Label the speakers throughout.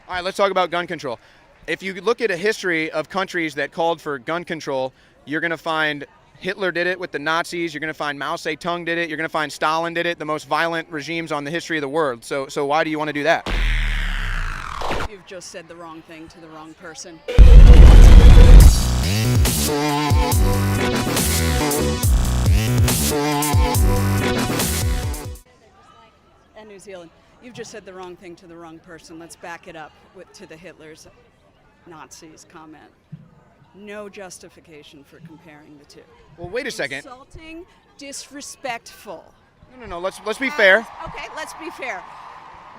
Speaker 1: All right, let's talk about gun control. If you look at a history of countries that called for gun control, you're going to find Hitler did it with the Nazis. You're going to find Mao Zedong did it. You're going to find Stalin did it, the most violent regimes on the history of the world. So why do you want to do that?
Speaker 2: You've just said the wrong thing to the wrong person. And New Zealand. You've just said the wrong thing to the wrong person. Let's back it up to the Hitler's Nazis comment. No justification for comparing the two.
Speaker 1: Well, wait a second.
Speaker 2: Insulting, disrespectful.
Speaker 1: No. Let's be fair.
Speaker 2: Okay, let's be fair.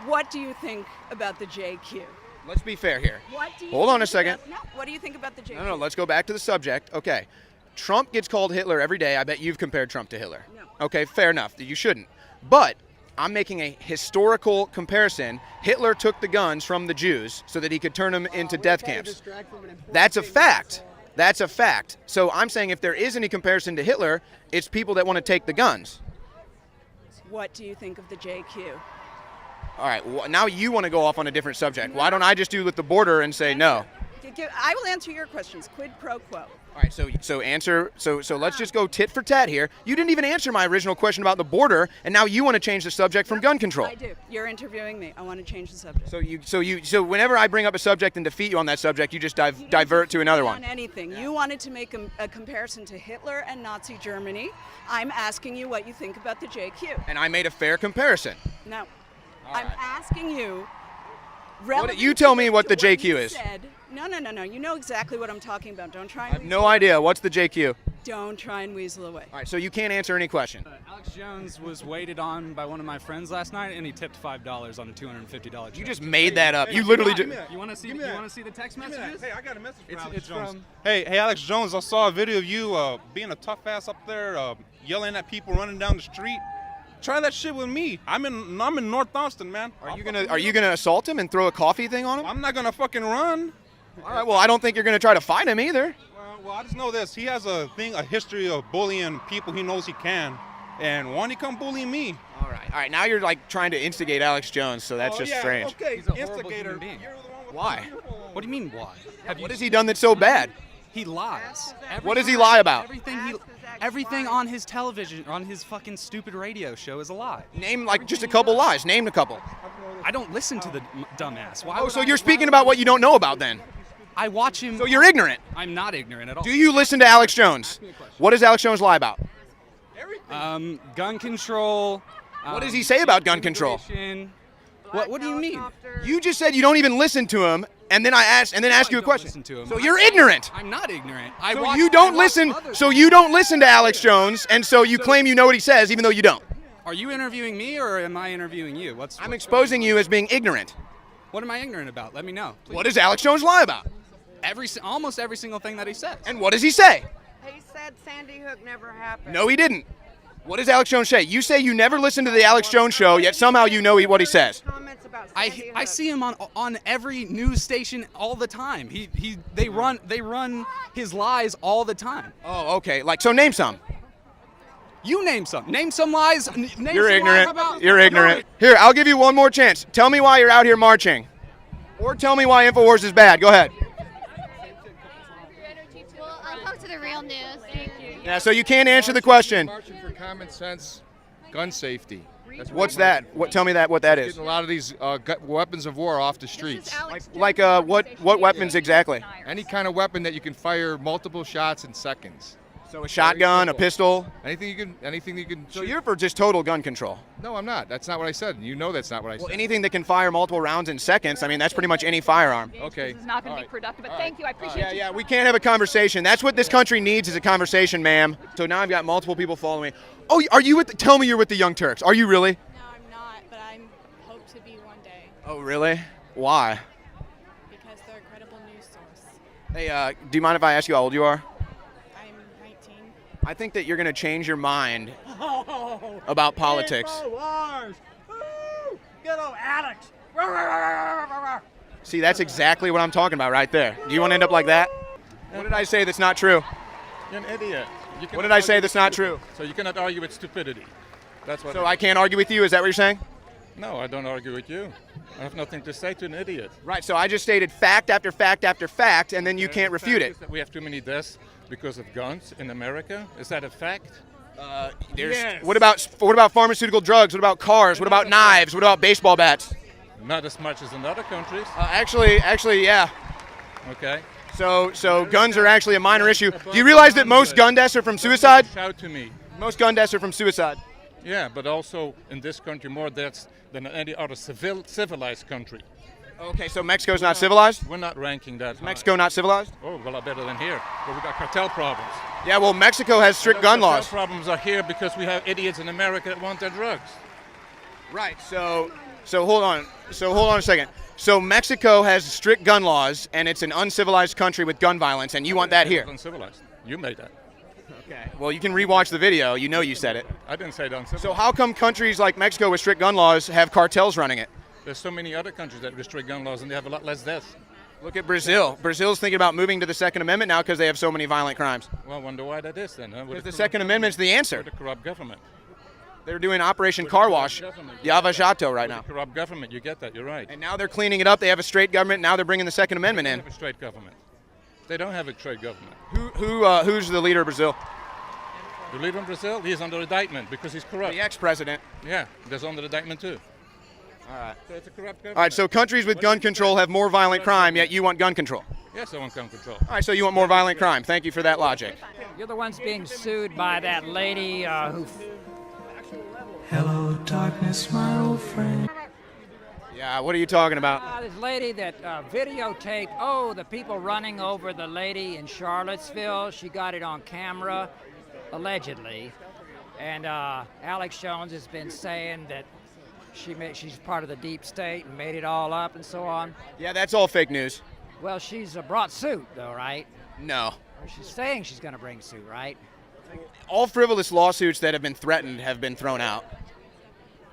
Speaker 2: What do you think about the JQ?
Speaker 1: Let's be fair here.
Speaker 2: What do you
Speaker 1: Hold on a
Speaker 2: think
Speaker 1: second.
Speaker 2: What do you think about the JQ?
Speaker 1: No, let's go back to the subject. Okay. Trump gets called Hitler every day. I bet you've compared Trump to Hitler.
Speaker 2: No.
Speaker 1: Okay, fair enough. You shouldn't. But I'm making a historical comparison. Hitler took the guns from the Jews so that he could turn them into death camps. That's a fact. That's a fact. So I'm saying if there is any comparison to Hitler, it's people that want to take the guns.
Speaker 2: What do you think of the JQ?
Speaker 1: All right, now you want to go off on a different subject. Why don't I just do with the border and say no?
Speaker 2: I will answer your questions. Quid pro quo.
Speaker 1: All right, so let's just go tit for tat here. You didn't even answer my original question about the border, and now you want to change the subject from gun control.
Speaker 2: I do. You're interviewing me. I want to change the subject.
Speaker 1: So whenever I bring up a subject and defeat you on that subject, you just divert to another one.
Speaker 2: On anything. You wanted to make a comparison to Hitler and Nazi Germany. I'm asking you what you think about the JQ.
Speaker 1: And I made a fair comparison.
Speaker 2: No.
Speaker 1: All
Speaker 2: I'm
Speaker 1: right.
Speaker 2: asking you.
Speaker 1: You tell me what the JQ is.
Speaker 2: No. You know exactly what I'm talking about. Don't try and
Speaker 1: I have no idea. What's the JQ?
Speaker 2: Don't try and weasel away.
Speaker 1: All right, so you can't answer any question.
Speaker 3: Alex Jones was waited on by one of my friends last night, and he tipped $5 on a $250 check.
Speaker 1: You just made that up. You literally just.
Speaker 3: You want to see? You want to see the text messages?
Speaker 4: Hey, I got a message from Alex
Speaker 3: It's
Speaker 4: Jones.
Speaker 3: from.
Speaker 4: Hey, Alex Jones, I saw a video of you being a tough ass up there, yelling at people running down the street. Try that shit with me. I'm in North Austin, man.
Speaker 1: Are you gonna assault him and throw a coffee thing on him?
Speaker 4: I'm not gonna fucking run.
Speaker 1: All right. Well, I don't think you're gonna try to fight him either.
Speaker 4: Well, I just know this. He has a history of bullying people he knows he can, and why don't he come bully me?
Speaker 1: All right. Now you're like trying to instigate Alex Jones, so that's just strange.
Speaker 4: Okay,
Speaker 3: He's a horrible
Speaker 4: instigator.
Speaker 3: human being.
Speaker 4: You're the one with
Speaker 1: Why?
Speaker 3: What do you mean why?
Speaker 1: What has he done that's so bad?
Speaker 3: He lies.
Speaker 1: What does he lie about?
Speaker 3: Everything on his television, on his fucking stupid radio show is a lie.
Speaker 1: Name like just a couple lies. Name a couple.
Speaker 3: I don't listen to the dumbass. Why
Speaker 1: Oh,
Speaker 3: would
Speaker 1: so
Speaker 3: I-
Speaker 1: you're speaking about what you don't know about then?
Speaker 3: I watch him.
Speaker 1: So you're ignorant.
Speaker 3: I'm not ignorant at all.
Speaker 1: Do you listen to Alex Jones? What does Alex Jones lie about?
Speaker 3: Gun control.
Speaker 1: What does he say about gun control?
Speaker 3: immigration. What do you mean?
Speaker 1: You just said you don't even listen to him, and then ask you a
Speaker 3: I don't
Speaker 1: question.
Speaker 3: listen to him.
Speaker 1: So you're ignorant.
Speaker 3: I'm not ignorant.
Speaker 1: So you don't listen. So you don't listen to Alex Jones, and so you claim you know what he says, even though you don't.
Speaker 3: Are you interviewing me or am I interviewing you?
Speaker 1: I'm exposing you as being ignorant.
Speaker 3: What am I ignorant about? Let me know. Please.
Speaker 1: What does Alex Jones lie about?
Speaker 3: Almost every single thing that he says.
Speaker 1: And what does he say?
Speaker 5: He said Sandy Hook never happened.
Speaker 1: No, he didn't. What does Alex Jones say? You say you never listen to the Alex Jones show, yet somehow you know what he says.
Speaker 5: Comments about Sandy
Speaker 3: I
Speaker 5: Hook.
Speaker 3: see him on every news station all the time. They run his lies all the time.
Speaker 1: Oh, okay. So name some.
Speaker 3: You name some. Name some lies. Name
Speaker 1: You're
Speaker 3: some
Speaker 1: ignorant.
Speaker 3: Lies about,
Speaker 1: You're ignorant. Here, I'll give you one more chance. Tell me why you're out here marching. Or tell me why InfoWars is bad. Go ahead.
Speaker 6: Well, I'll talk to the real news. Thank you.
Speaker 1: Yeah, so you can't answer the question.
Speaker 7: Marching for common sense, gun safety. That's
Speaker 1: What's
Speaker 7: we're marching
Speaker 1: that? Tell me what that is.
Speaker 7: Getting a lot of these weapons of war off the streets.
Speaker 1: What weapons exactly?
Speaker 7: Any kind of weapon that you can fire multiple shots in seconds.
Speaker 1: So a shotgun, a pistol.
Speaker 7: Anything you can.
Speaker 1: So
Speaker 7: shoot.
Speaker 1: you're for just total gun control.
Speaker 7: No, I'm not. That's not what I said. You know that's not what I
Speaker 1: Well,
Speaker 7: said.
Speaker 1: anything that can fire multiple rounds in seconds, I mean, that's pretty much any firearm.
Speaker 7: Okay.
Speaker 8: This is not going to be productive, but thank you. I appreciate you.
Speaker 1: Yeah, we can't have a conversation. That's what this country needs is a conversation, ma'am. So now I've got multiple people following me. Oh, are you tell me you're with the Young Turks. Are you really?
Speaker 9: No, I'm not, but I hope to be one day
Speaker 1: Oh, really? Why?
Speaker 9: because they're a credible news source.
Speaker 1: Hey, do you mind if I ask you how old you are?
Speaker 9: I'm 19.
Speaker 1: I think that you're going to change your mind about politics.
Speaker 10: Good old Alex.
Speaker 1: See, that's exactly what I'm talking about right there. Do you want to end up like that? What did I say that's not true?
Speaker 11: You're an idiot.
Speaker 1: What did I say that's not true?
Speaker 11: So you cannot argue with stupidity. That's what.
Speaker 1: So I can't argue with you? Is that what you're saying?
Speaker 11: No, I don't argue with you.
Speaker 10: I have nothing to say to an idiot.
Speaker 1: Right, so I just stated fact after fact after fact, and then you can't refute it.
Speaker 10: We have too many deaths because of guns in America. Is that a fact?
Speaker 1: Yes. What about pharmaceutical drugs? What about cars? What about knives? What about baseball bats?
Speaker 10: Not as much as in other countries.
Speaker 1: Actually, yeah.
Speaker 10: Okay.
Speaker 1: So guns are actually a minor issue. Do you realize that most gun deaths are from suicide?
Speaker 10: Shout to me.
Speaker 1: Most gun deaths are from suicide.
Speaker 10: Yeah, but also in this country more deaths than any other civilized country.
Speaker 1: Okay, so Mexico's not civilized?
Speaker 10: We're not ranking that.
Speaker 1: Mexico not civilized?
Speaker 10: Oh, well, better than here. But we got cartel problems.
Speaker 1: Yeah, well, Mexico has strict gun laws.
Speaker 10: Cartel problems are here because we have idiots in America that want their drugs.
Speaker 1: Right. So hold on. A second. So Mexico has strict gun laws, and it's an uncivilized country with gun violence, and you want that here?
Speaker 10: Uncivilized. You made that.
Speaker 1: Okay. Well, you can rewatch the video. You know you said it.
Speaker 10: I didn't say that.
Speaker 1: So how come countries like Mexico with strict gun laws have cartels running it?
Speaker 10: There's so many other countries that restrict gun laws, and they have a lot less deaths.
Speaker 1: Look at Brazil. Brazil's thinking about moving to the Second Amendment now because they have so many violent crimes.
Speaker 10: Well, I wonder why that is then. Huh?
Speaker 1: Because the Second Amendment's the answer.
Speaker 10: With the corrupt government.
Speaker 1: They're doing Operation Car Wash, Lava Jato right now.
Speaker 10: The corrupt government, you get that, you're right.
Speaker 1: And now they're cleaning it up. They have a straight government. Now they're bringing the Second Amendment in.
Speaker 10: They don't have a straight government. They don't have a straight government.
Speaker 1: Who's the leader of Brazil?
Speaker 10: The leader of Brazil, he's under indictment because he's corrupt.
Speaker 1: The ex-president.
Speaker 10: Yeah, there's under indictment too.
Speaker 1: All right.
Speaker 10: So it's a corrupt government.
Speaker 1: All right, so countries with gun control have more violent crime, yet you want gun control.
Speaker 10: Yes, I want gun control.
Speaker 1: All right, so you want more violent crime. Thank you for that logic.
Speaker 11: You're the ones being sued by that lady who...
Speaker 12: Hello, darkness, my old friend.
Speaker 1: Yeah, what are you talking about?
Speaker 11: This lady that videotaped, the people running over the lady in Charlottesville. She got it on camera, allegedly. And Alex Jones has been saying that she's part of the deep state and made it all up and so on.
Speaker 1: Yeah, that's all fake news.
Speaker 11: Well, she's brought suit, though, right?
Speaker 1: No.
Speaker 11: She's saying she's going to bring suit, right?
Speaker 1: All frivolous lawsuits that have been threatened have been thrown out.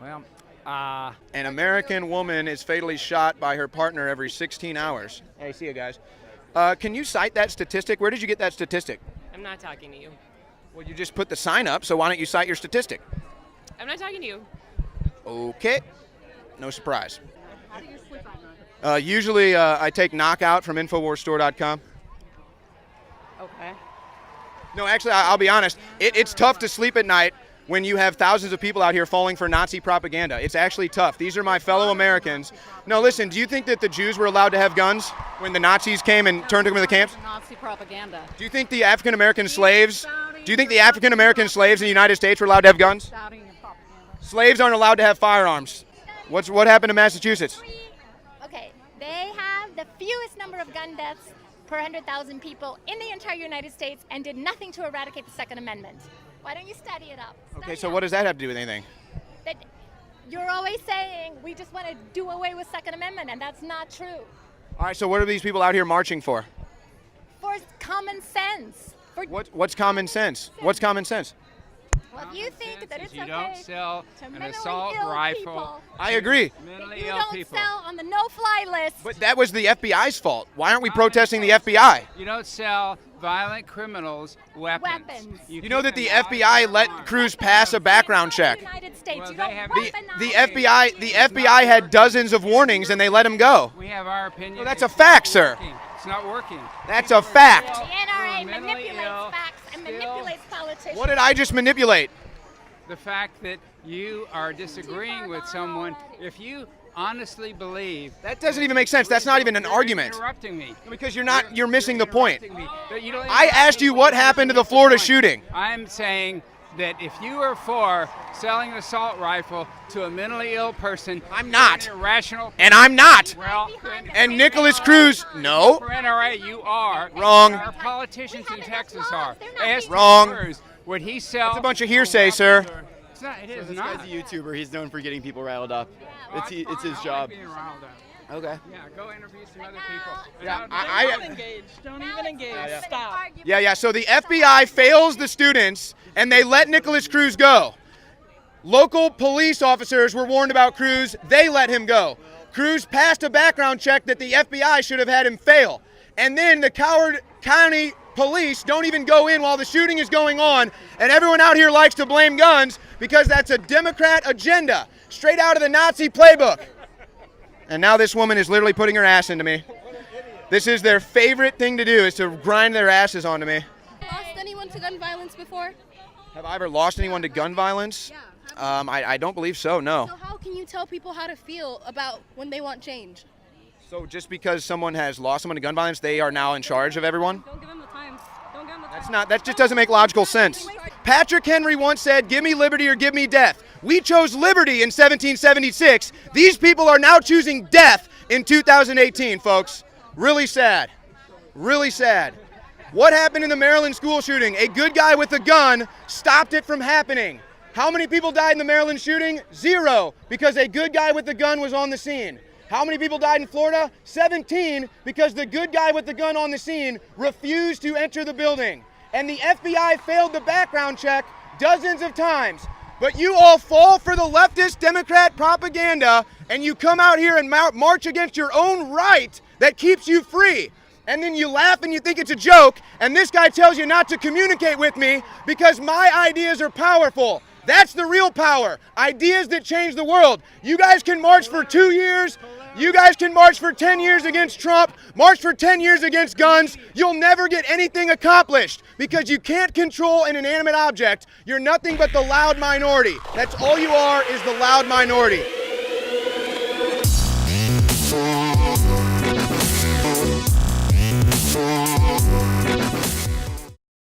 Speaker 11: Well,
Speaker 1: an American woman is fatally shot by her partner every 16 hours. Hey, see you guys. Can you cite that statistic? Where did you get that statistic?
Speaker 13: I'm not talking to you.
Speaker 1: Well, you just put the sign up, so why don't you cite your statistic?
Speaker 13: I'm not talking to you.
Speaker 1: Okay. No surprise. How do you sleep at night? Usually I take Knockout from InfoWarsStore.com.
Speaker 13: Okay.
Speaker 1: No, actually, I'll be honest. It's tough to sleep at night when you have thousands of people out here falling for Nazi propaganda. It's actually tough. These are my fellow Americans. No, listen, do you think that the Jews were allowed to have guns when the Nazis came and turned them into the camps?
Speaker 14: Nazi propaganda.
Speaker 1: Do you think the African-American slaves, in the United States were allowed to have guns? Slaves aren't allowed to have firearms. What happened to Massachusetts?
Speaker 6: Okay, they have the fewest number of gun deaths per 100,000 people in the entire United States and did nothing to eradicate the Second Amendment. Why don't you study it up?
Speaker 1: Okay, so what does that have to do with anything?
Speaker 6: That you're always saying we just want to do away with Second Amendment, and that's not true.
Speaker 1: All right, so what are these people out here marching for?
Speaker 6: For common sense.
Speaker 1: What's common sense? What's common sense?
Speaker 6: Well, if you think that it's
Speaker 11: you
Speaker 6: okay
Speaker 11: don't sell
Speaker 6: to
Speaker 11: an
Speaker 6: mentally
Speaker 11: assault
Speaker 6: ill
Speaker 11: rifle.
Speaker 6: people,
Speaker 1: I agree.
Speaker 11: Mentally
Speaker 6: you
Speaker 11: ill
Speaker 6: don't
Speaker 11: people.
Speaker 6: sell on the no-fly list.
Speaker 1: But that was the FBI's fault. Why aren't we protesting the FBI?
Speaker 11: You don't sell violent criminals weapons.
Speaker 1: You know that the FBI let Cruz pass a background check.
Speaker 6: United States.
Speaker 11: Well,
Speaker 6: You
Speaker 11: they
Speaker 6: don't
Speaker 11: have-
Speaker 1: The FBI had dozens of warnings and they let him go.
Speaker 11: We have our opinion.
Speaker 1: Well, that's a fact, sir.
Speaker 11: It's not working.
Speaker 1: That's a fact.
Speaker 6: The NRA
Speaker 11: mentally
Speaker 6: manipulates
Speaker 11: ill
Speaker 6: facts and manipulates politicians.
Speaker 1: What did I just manipulate?
Speaker 11: The fact that you are disagreeing with someone, if you honestly believe
Speaker 1: that doesn't even make sense. That's not even an argument.
Speaker 11: Interrupting me
Speaker 1: because you're missing the point.
Speaker 11: You don't
Speaker 1: I asked you what happened to the Florida shooting.
Speaker 11: I'm saying that if you are for selling an assault rifle to a mentally ill person,
Speaker 1: I'm not.
Speaker 11: Irrational.
Speaker 1: And I'm not.
Speaker 11: Well,
Speaker 1: and Nicholas Cruz, no.
Speaker 11: For NRA, you are.
Speaker 1: Wrong.
Speaker 11: Our politicians in Texas are. Ask
Speaker 1: Wrong.
Speaker 11: Cruz, would he sell?
Speaker 1: It's a bunch of hearsay, sir.
Speaker 11: It's not. It is
Speaker 15: this
Speaker 11: not.
Speaker 15: guy's a YouTuber. He's known for getting people riled up. It's his job.
Speaker 1: Okay.
Speaker 11: Yeah, go interview some other people.
Speaker 1: Yeah,
Speaker 2: Don't even engage. Stop.
Speaker 1: Yeah. So the FBI fails the students, and they let Nicholas Cruz go. Local police officers were warned about Cruz. They let him go. Cruz passed a background check that the FBI should have had him fail. And then the Coward County police don't even go in while the shooting is going on, and everyone out here likes to blame guns because that's a Democrat agenda, straight out of the Nazi playbook. And now this woman is literally putting her ass into me. This is their favorite thing to do, is to grind their asses onto me.
Speaker 14: Lost anyone to gun violence before?
Speaker 1: Have I ever lost anyone to gun violence? I don't believe so, no.
Speaker 14: So how can you tell people how to feel about when they want change?
Speaker 1: So just because someone has lost someone to gun violence, they are now in charge of everyone?
Speaker 14: Don't give them the time. Don't give them the
Speaker 1: That's not, that just doesn't make logical sense. Patrick Henry once said, give me liberty or give me death. We chose liberty in 1776. These people are now choosing death in 2018, folks. Really sad. Really sad. What happened in the Maryland school shooting? A good guy with a gun stopped it from happening. How many people died in the Maryland shooting? 0, because a good guy with a gun was on the scene. How many people died in Florida? 17, because the good guy with the gun on the scene refused to enter the building. And the FBI failed the background check dozens of times. But you all fall for the leftist Democrat propaganda, and you come out here and march against your own right that keeps you free. And then you laugh and you think it's a joke, and this guy tells you not to communicate with me because my ideas are powerful. That's the real power. Ideas that change the world. You guys can march for 2 years. You guys can march for 10 years against Trump, march for 10 years against guns. You'll never get anything accomplished because you can't control an inanimate object. You're nothing but the loud minority. That's all you are, is the loud minority.